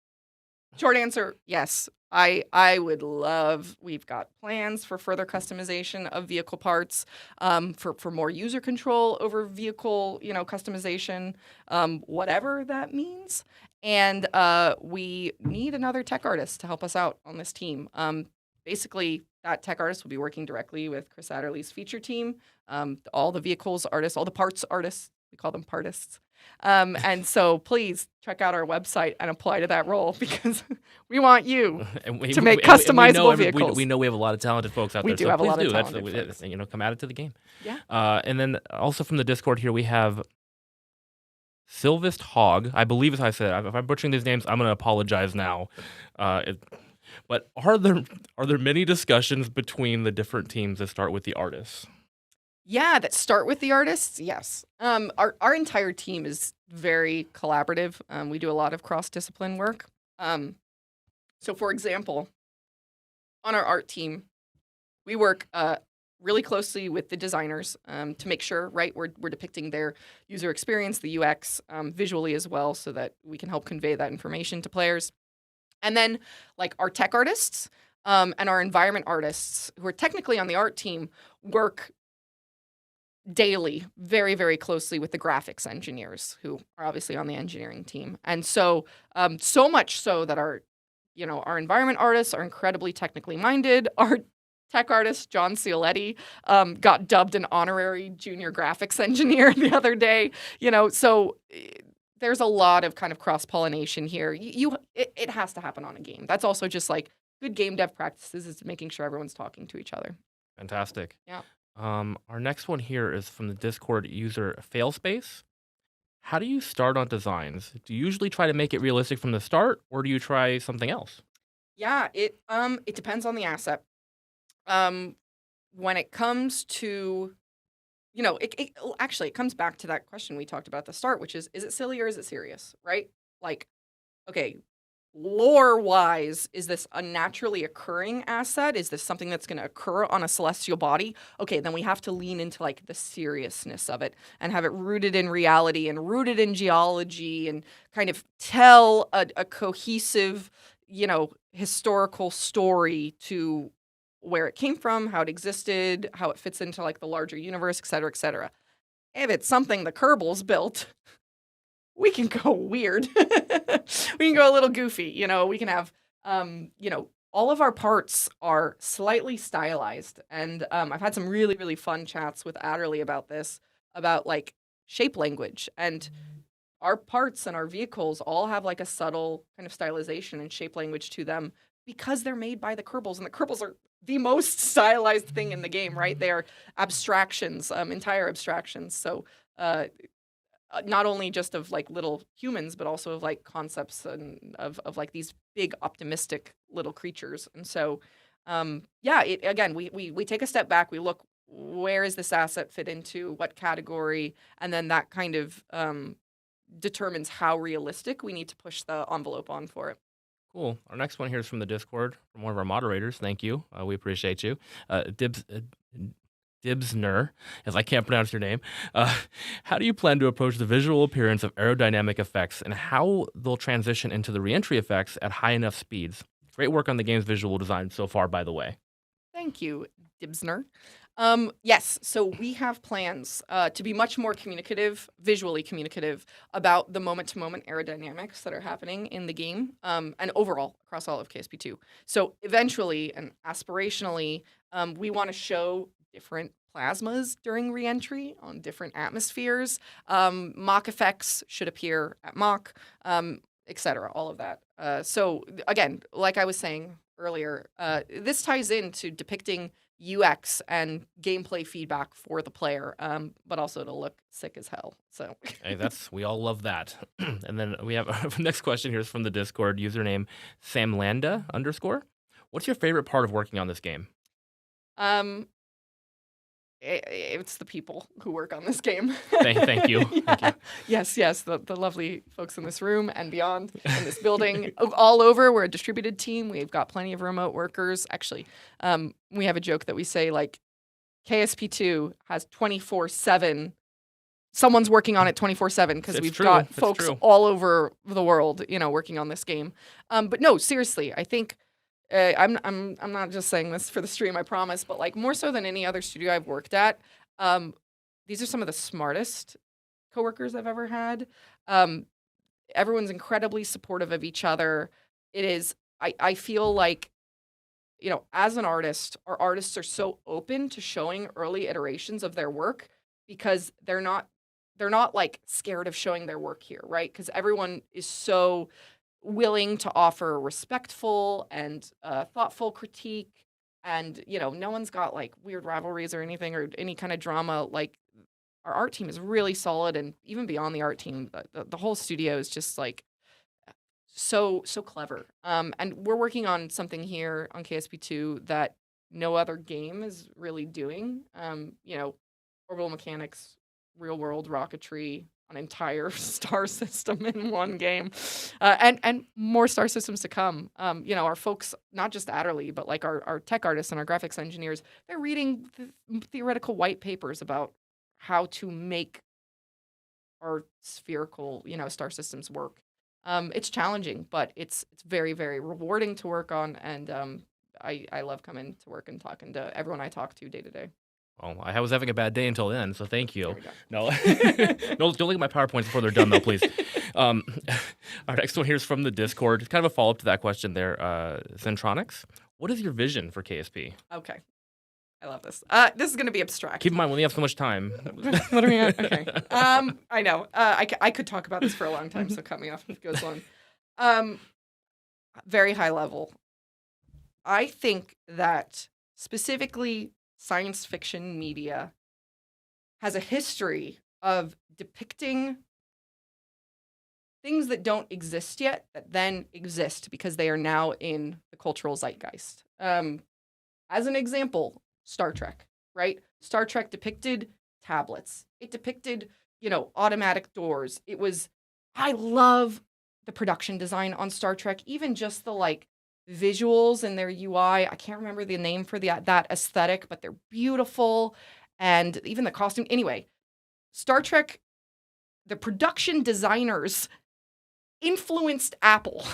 short answer, yes. I would love, we've got plans for further customization of vehicle parts, for more user control over vehicle, customization, whatever that means. And we need another tech artist to help us out on this team. Basically, that tech artist will be working directly with Chris Adderley's feature team, all the vehicles artists, all the parts artists, we call them partists. And so please check out our website and apply to that role, because we want you to make customizable vehicles. We know we have a lot of talented folks out there. We do have a lot of talented folks. Come add it to the game. Yeah. And then also from the Discord here, we have Sylvest Hogg. I believe is how I said it. If I'm butchering these names, I'm going to apologize now. But are there many discussions between the different teams that start with the artists? Yeah, that start with the artists. Yes. Our entire team is very collaborative. We do a lot of cross discipline work. Um, so, for example, on our art team, we work really closely with the designers to make sure, right, we're depicting their user experience, the UX, visually as well, so that we can help convey that information to players. And then, like our tech artists and our environment artists, who are technically on the art team, work daily very, very closely with the graphics engineers, who are obviously on the engineering team. And so, so much so that our environment artists are incredibly technically minded. Our tech artist, John Cioletti, got dubbed an honorary junior graphics engineer the other day. There's a lot of kind of cross pollination here. It has to happen on a game. That's also just like good game dev practices, is making sure everyone's talking to each other. Fantastic. Yeah. Our next one here is from the Discord user Failspace. How do you start on designs? Do you usually try to make it realistic from the start, or do you try something else? Yeah, it depends on the asset. Um, when it comes to, actually it comes back to that question we talked about at the start, which is it silly or is it serious, right? Like, okay, lore wise, is this a naturally occurring asset? Is this something that's going to occur on a celestial body? Okay, then we have to lean into like the seriousness of it and have it rooted in reality and rooted in geology and kind of tell a cohesive, historical story to where it came from, how it existed, how it fits into like the larger universe, et cetera, et cetera. If it's something the Kerbals built, we can go weird. We can go a little goofy. We can have, all of our parts are slightly stylized. And I've had some really, really fun chats with Adderley about this, about like shape language. And our parts and our vehicles all have like a subtle kind of stylization and shape language to them because they're made by the Kerbals. And the Kerbals are the most stylized thing in the game, right? They are abstractions, entire abstractions. So, not only just of like little humans, but also of like concepts and of like these big optimistic little creatures. And so, yeah, again, we take a step back. We look, where is this asset fit into what category, and then that kind of determines how realistic we need to push the envelope on for it. Cool. Our next one here is from the Discord, from one of our moderators. Thank you. We appreciate you. Dibsner, as I can't pronounce your name. How do you plan to approach the visual appearance of aerodynamic effects and how they'll transition into the reentry effects at high enough speeds? Great work on the game's visual design so far, by the way. Thank you, Dibsner. Yes, so we have plans to be much more communicative, visually communicative, about the moment-to-moment aerodynamics that are happening in the game, and overall across all of KSP2. So eventually and aspirationally, we want to show different plasmas during reentry on different atmospheres. Mock effects should appear at mock, etc. All of that. So again, like I was saying earlier, this ties into depicting UX and gameplay feedback for the player, but also to look sick as hell. So, Hey, we all love that. And then we have our next question here is from the Discord username Samlanda_. What's your favorite part of working on this game? um, it's the people who work on this game. Thank you. Yeah. Thank you. Yes, the lovely folks in this room and beyond in this building, all over. We're a distributed team. We've got plenty of remote workers. Actually, we have a joke that we say like KSP2 has 24/7. Someone's working on it 24/7 because we've got folks all over the world, working on this game. But no, seriously, I think. I'm not just saying this for the stream, I promise, but like more so than any other studio I've worked at, these are some of the smartest coworkers I've ever had. Everyone's incredibly supportive of each other. I feel like, as an artist, our artists are so open to showing early iterations of their work because they're not like scared of showing their work here, right? Because everyone is so willing to offer respectful and thoughtful critique. And, no one's got like weird rivalries or anything or any kind of drama. Like our art team is really solid. And even beyond the art team, the whole studio is just like so clever. And we're working on something here on KSP2 that no other game is really doing. Orbital mechanics, real world rocketry, an entire star system in one game, and more star systems to come. Our folks, not just Adderley, but like our tech artists and our graphics engineers, they're reading theoretical white papers about how to make our spherical, star systems work. It's challenging, but it's very, very rewarding to work on, and I love coming to work and talking to everyone I talk to day to day. Well, I was having a bad day until then, so thank There you. we go. No, no, don't look at my PowerPoints before they're done, though, please. Our next one here is from the Discord. It's kind of a follow-up to that question there. Centronics, what is your vision for KSP? Okay. I love this. This is going to be abstract. Keep in mind, we only have so much time. What are we at? Okay. I know. I could talk about this for a long time, so cut me off if it goes long. Very high level. I think that specifically science fiction media has a history of depicting things that don't exist yet that then exist because they are now in the cultural zeitgeist. As an example, Star Trek, right? Star Trek depicted tablets. It depicted, automatic doors. I love the production design on Star Trek, even just the visuals and their UI. I can't remember the name for that aesthetic, but they're beautiful. And even the costume. Anyway, Star Trek, the production designers influenced Apple.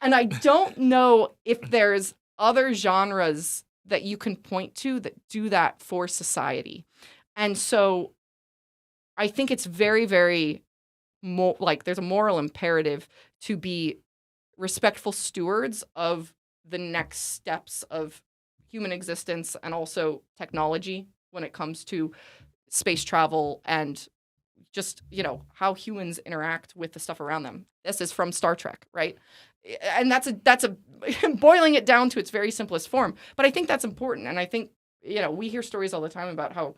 And I don't know if there's other genres that you can point to that do that for society. And so I think it's very, very there's a moral imperative to be respectful stewards of the next steps of human existence and also technology when it comes to space travel and just, how humans interact with the stuff around them. This is from Star Trek, right? And that's a boiling it down to its very simplest form. But I think that's important. And I think, we hear stories all the time about how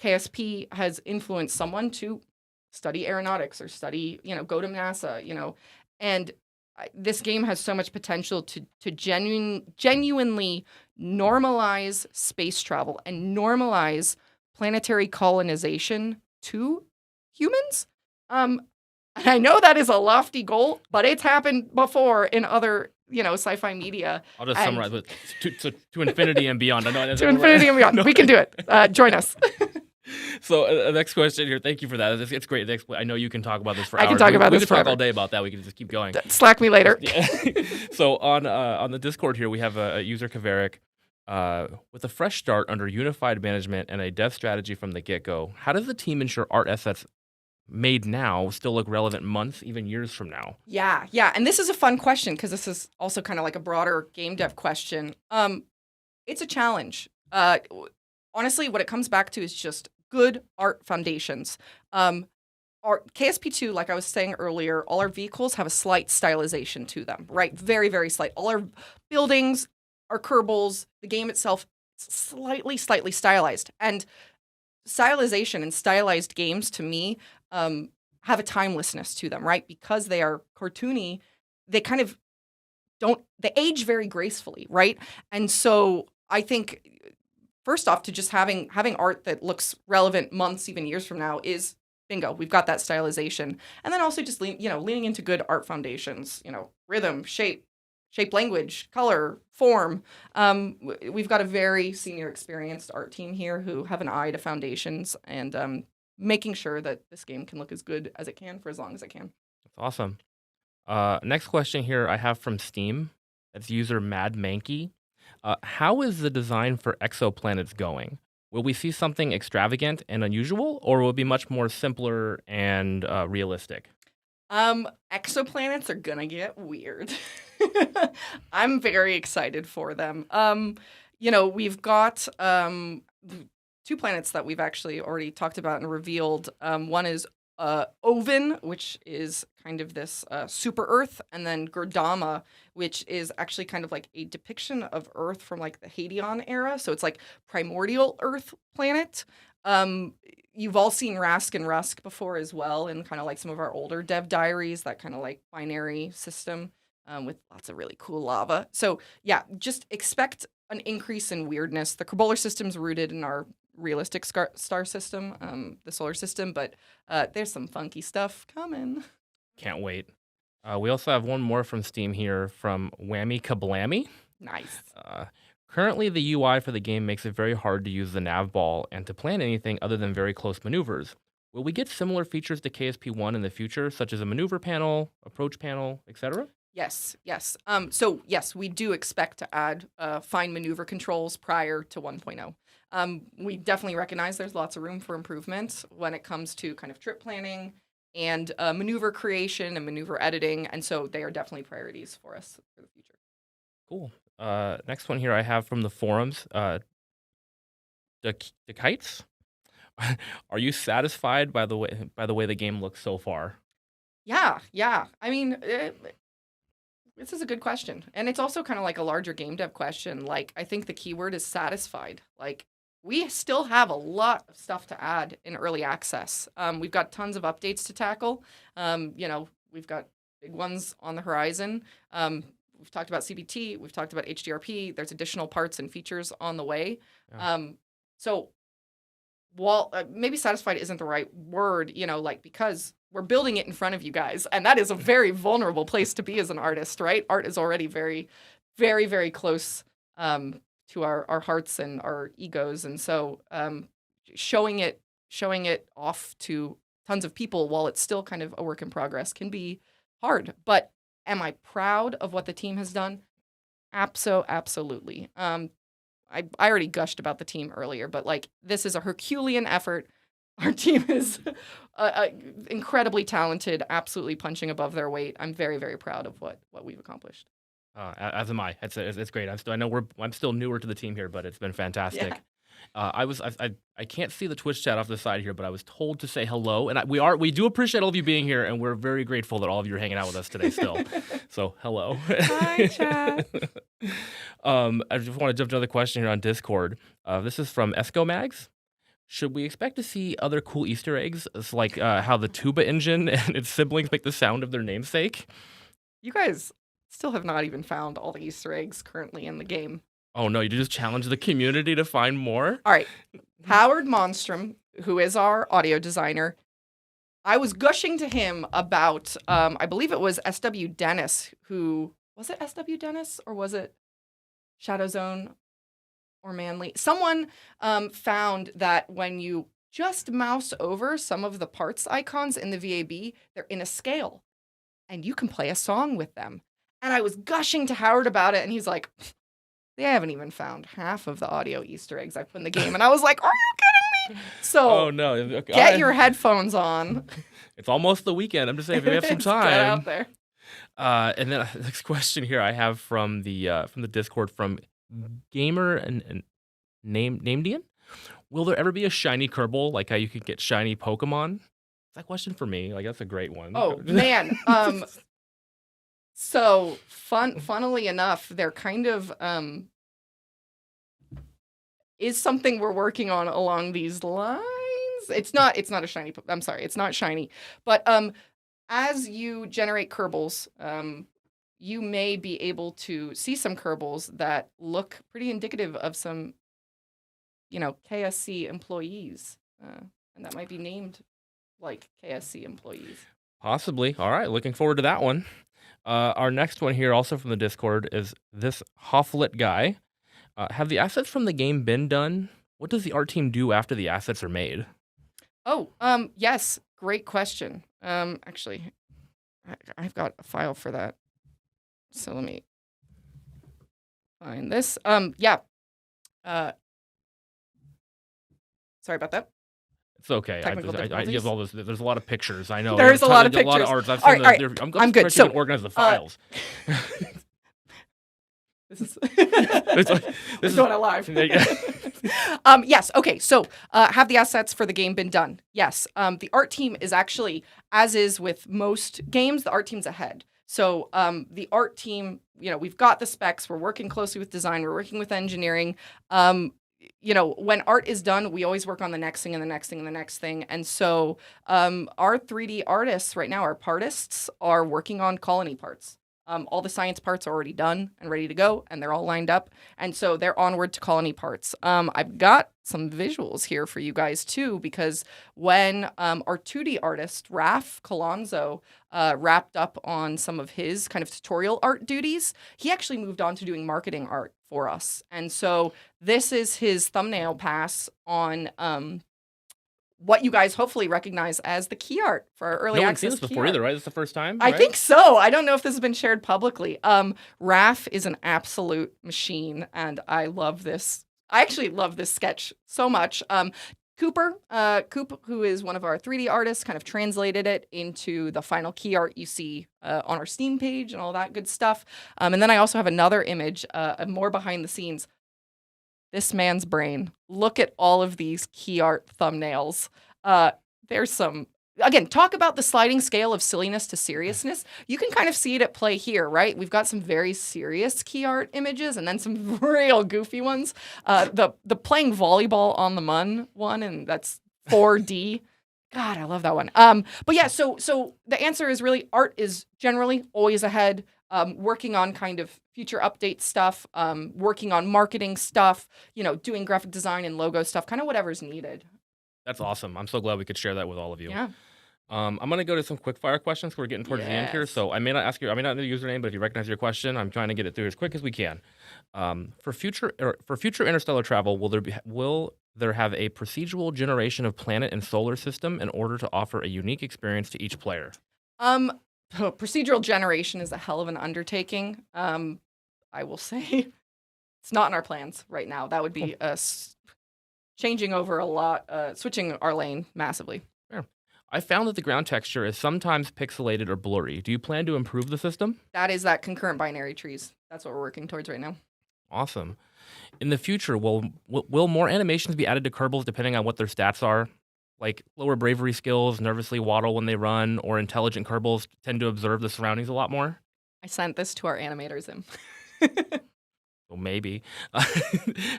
KSP has influenced someone to study aeronautics or study, go to NASA, and this game has so much potential to genuinely normalize space travel and normalize planetary colonization to humans. And I know that is a lofty goal, but it's happened before in other, sci-fi media. I'll just summarize with to infinity and beyond. I know that's to infinity and beyond. No. We can do it. Join us. So, next question here. Thank you for that. It's great. I know you can talk about this for hours. I can talk about we this could talk forever. all day about that. We can just keep going. Slack me later. Yeah. So on the Discord here, we have a user Kaveric with a fresh start under unified management and a dev strategy from the get-go. How does the team ensure art assets made now still look relevant months, even years from now? Yeah. And this is a fun question because this is also kind of like a broader game dev question. It's a challenge. Honestly, what it comes back to is just good art foundations. Our KSP2, like I was saying earlier, all our vehicles have a slight stylization to them, right? Very, very slight. All our buildings, our Kerbals, the game itself, slightly stylized. And stylization and stylized games, to me, have a timelessness to them, right? Because they are cartoony, they kind of they age very gracefully, right? And so I think, first off, to just having art that looks relevant months, even years from now is bingo. We've got that stylization. And then also just leaning into good art foundations, rhythm, shape, language, color, form. We've got a very senior experienced art team here who have an eye to foundations and making sure that this game can look as good as it can for as long as it can. That's awesome. Next question here I have from Steam. That's user Mad Mankey. How is the design for exoplanets going? Will we see something extravagant and unusual, or will it be much more simpler and realistic? Exoplanets are gonna get weird. I'm very excited for them. We've got two planets that we've actually already talked about and revealed. One is Oven, which is kind of this super Earth, and then Gerdama, which is actually kind of like a depiction of Earth from like the Hadean era. So it's like primordial Earth planet. You've all seen Rask and Rusk before as well, and kind of like some of our older dev diaries, that kind of like binary system. with lots of really cool lava. So yeah, just expect an increase in weirdness. The Kerbolar system's rooted in our realistic star system, the solar system, but there's some funky stuff coming. Can't wait. We also have one more from Steam here from Whammy Kablammy. Nice. Currently, the UI for the game makes it very hard to use the nav ball and to plan anything other than very close maneuvers. Will we get similar features to KSP1 in the future, such as a maneuver panel, approach panel, etc.? Yes, yes. So yes, we do expect to add fine maneuver controls prior to 1.0. We definitely recognize there's lots of room for improvement when it comes to kind of trip planning and maneuver creation and maneuver editing, and so they are definitely priorities for us for the future. Cool. Next one here I have from the forums. The kites. Are you satisfied by the way the game looks so far? Yeah, yeah. I mean, this is a good question, and it's also kind of like a larger game dev question. Like, I think the keyword is satisfied. Like, we still have a lot of stuff to add in early access. We've got tons of updates to tackle. We've got big ones on the horizon. We've talked about CBT. We've talked about HDRP. There's additional parts and features on the way. Yeah. So while maybe satisfied isn't the right word, because we're building it in front of you guys, and that is a very vulnerable place to be as an artist, right? Art is already very, very, very close to our hearts and our egos, and so showing it off to tons of people while it's still kind of a work in progress can be hard. But am I proud of what the team has done? Absolutely. I already gushed about the team earlier, but like, this is a Herculean effort. Our team is incredibly talented, absolutely punching above their weight. I'm very, very proud of what we've accomplished. As am I. It's great. I'm still newer to the team here, but it's been fantastic. Yeah. I can't see the Twitch chat off the side here, but I was told to say hello, and we do appreciate all of you being here, and we're very grateful that all of you are hanging out with us today still. So hello. Hi, chat. I just want to jump to another question here on Discord. This is from Esco Mags. Should we expect to see other cool Easter eggs, it's like how the tuba engine and its siblings make the sound of their namesake? You guys still have not even found all the Easter eggs currently in the game. Oh no, you just challenge the community to find more? All right. Howard Monstrom, who is our audio designer, I was gushing to him about, I believe it was SW Dennis, was it SW Dennis or was it Shadow Zone or Manly? Someone found that when you just mouse over some of the parts icons in the VAB, they're in a scale and you can play a song with them. And I was gushing to Howard about it, and he's like, they haven't even found half of the audio Easter eggs I put in the game. And I was like, are you kidding me? So oh, no. Get your headphones on. It's almost the weekend. I'm just saying, if you have some time. Get out there. And then the next question here I have from the Discord from Gamer and Namedian. Will there ever be a shiny Kerbal, like how you could get shiny Pokemon? Is that question for me? Like, that's a great one. Oh, man. So funnily enough, they're kind of is something we're working on along these lines. It's not a shiny. I'm sorry, it's not shiny. But as you generate Kerbals, you may be able to see some Kerbals that look pretty indicative of some, KSC employees, and that might be named like KSC employees. Possibly. All right, looking forward to that one. Our next one here, also from the Discord, is this Hofflet guy. Have the assets from the game been done? What does the art team do after the assets are made? Oh, yes, great question. Actually, I've got a file for that. So let me find this. Yeah. Sorry about that. It's okay. Technical difficulties. Give all this. There's a lot of pictures. I know. There's a lot of A lot pictures. of arts. I've All seen right, I'm good. So, organize the files. This is this is going out live. Yes. Okay. So, have the assets for the game been done? Yes. The art team is actually, as is with most games, the art team's ahead. So, the art team, we've got the specs. We're working closely with design. We're working with engineering. When art is done, we always work on the next thing and the next thing and the next thing. And so, our 3D artists right now, our partists, are working on colony parts. All the science parts are already done and ready to go, and they're all lined up. And so they're onward to colony parts. I've got some visuals here for you guys too, because when our 2D artist, Raf Colonzo, wrapped up on some of his kind of tutorial art duties, he actually moved on to doing marketing art for us. And so this is his thumbnail pass on what you guys hopefully recognize as the key art for our early No one's seen access this key before art. either, right? It's the first time, I right? think so. I don't know if this has been shared publicly. Raf is an absolute machine, and I love this. I actually love this sketch so much. Coop, who is one of our 3D artists, kind of translated it into the final key art you see on our Steam page and all that good stuff. And then I also have another image, more behind the scenes. This man's brain. Look at all of these key art thumbnails. There's some, again, talk about the sliding scale of silliness to seriousness. You can kind of see it at play here, right? We've got some very serious key art images and then some real goofy ones. The playing volleyball on the Mun one, and that's 4D. God, I love that one. But yeah, so the answer is really art is generally always ahead. Working on kind of future update stuff, working on marketing stuff, doing graphic design and logo stuff, kind of whatever's needed. That's awesome. I'm so glad we could share that with all of you. Yeah. I'm going to go to some quick fire questions. We're getting towards the end here. Yes. I may not ask you, I may not know the username, but if you recognize your question, I'm trying to get it through as quick as we can. For future interstellar travel, will there have a procedural generation of planet and solar system in order to offer a unique experience to each player? Procedural generation is a hell of an undertaking. I will say it's not in our plans right now. That would be us changing over a lot, switching our lane massively. Fair. I found that the ground texture is sometimes pixelated or blurry. Do you plan to improve the system? That is that concurrent binary trees. That's what we're working towards right now. Awesome. In the future, will more animations be added to Kerbals depending on what their stats are? Like lower bravery skills, nervously waddle when they run, or intelligent Kerbals tend to observe the surroundings a lot more? I sent this to our animators. Well, maybe.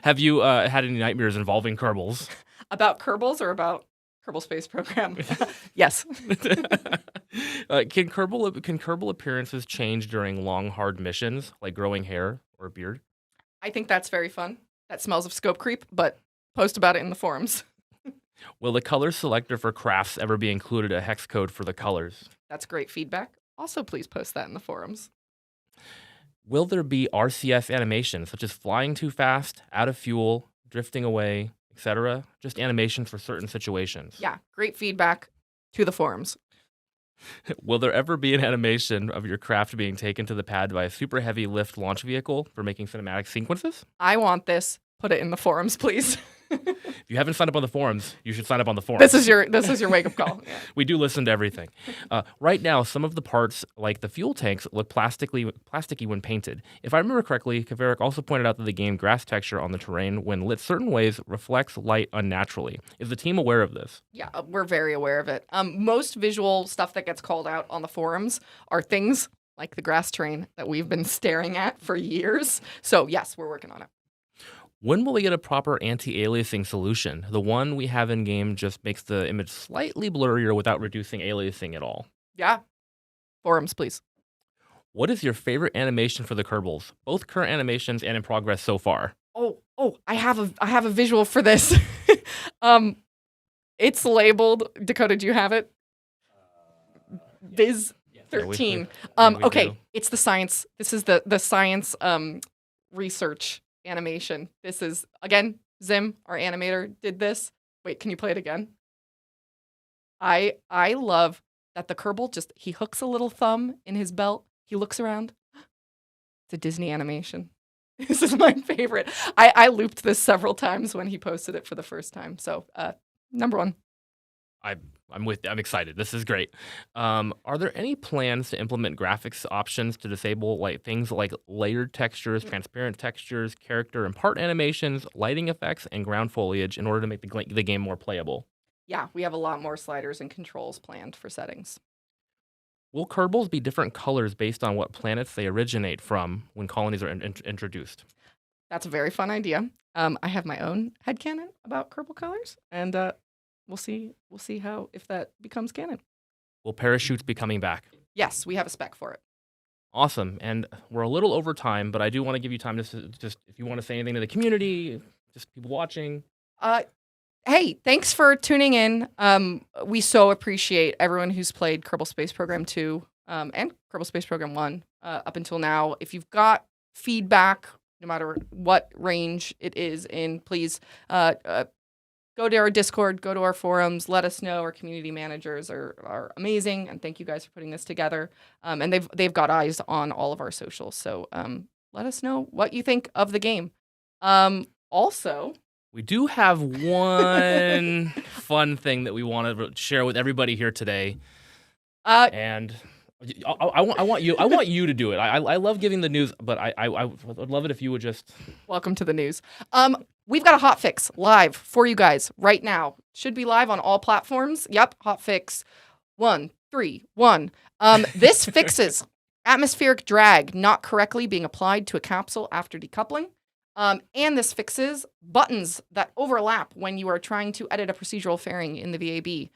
Have you had any nightmares involving Kerbals? About Kerbals or about Kerbal Space Program? Yes. Can Kerbal appearances change during long, hard missions, like growing hair or a beard? I think that's very fun. That smells of scope creep, but post about it in the forums. Will the color selector for crafts ever be included a hex code for the colors? That's great feedback. Also, please post that in the forums. Will there be RCF animations, such as flying too fast, out of fuel, drifting away, etc.? Just animations for certain situations. Yeah, great feedback to the forums. Will there ever be an animation of your craft being taken to the pad by a super heavy lift launch vehicle for making cinematic sequences? I want this. Put it in the forums, please. If you haven't signed up on the forums, you should sign up on the forums. This is your wake up call. Yeah. We do listen to everything. Right now, some of the parts, like the fuel tanks, look plasticky when painted. If I remember correctly, Kaveric also pointed out that the game grass texture on the terrain, when lit certain ways, reflects light unnaturally. Is the team aware of this? Yeah, we're very aware of it. Most visual stuff that gets called out on the forums are things like the grass terrain that we've been staring at for years. So yes, we're working on it. When will we get a proper anti-aliasing solution? The one we have in game just makes the image slightly blurrier without reducing aliasing at all. Yeah. Forums, please. What is your favorite animation for the Kerbals? Both current animations and in progress so far. Oh, I have a visual for this. It's labeled. Dakota, do you have it? Viz 13. Okay, do. it's the science. This is the science research animation. This is, again, Zim, our animator, did this. Wait, can you play it again? I love that the Kerbal he hooks a little thumb in his belt. He looks around. It's a Disney animation. This is my favorite. I looped this several times when he posted it for the first time. So, number one. I'm excited. This is great. Are there any plans to implement graphics options to disable things like layered textures, transparent textures, character and part animations, lighting effects, and ground foliage in order to make the game more playable? Yeah, we have a lot more sliders and controls planned for settings. Will Kerbals be different colors based on what planets they originate from when colonies are introduced? That's a very fun idea. I have my own headcanon about Kerbal colors, and we'll see if that becomes canon. Will parachutes be coming back? Yes, we have a spec for it. Awesome. And we're a little over time, but I do want to give you time just if you want to say anything to the community, just people watching. Uh, hey, thanks for tuning in. We so appreciate everyone who's played Kerbal Space Program 2 and Kerbal Space Program 1 up until now. If you've got feedback, no matter what range it is in, please go to our Discord, go to our forums, let us know. Our community managers are amazing, and thank you guys for putting this together. And they've got eyes on all of our socials, so let us know what you think of the game. Also, we do have one fun thing that we want to share with everybody here today, and I want you to do it. I love giving the news, but I would love it if you would just welcome to the news. We've got a hotfix live for you guys right now. Should be live on all platforms. Yep, hotfix 131. This fixes atmospheric drag not correctly being applied to a capsule after decoupling. And this fixes buttons that overlap when you are trying to edit a procedural fairing in the VAB.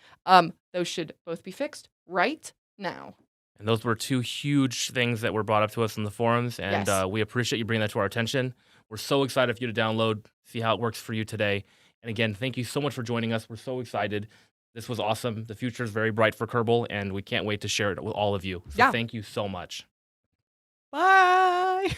Those should both be fixed right now. And those were two huge things that were brought up to us in the forums, and Yes. We appreciate you bringing that to our attention. We're so excited for you to download, see how it works for you today. And again, thank you so much for joining us. We're so excited. This was awesome. The future is very bright for Kerbal, and we can't wait to share it with all of you. So Yeah. Thank you so much. Bye.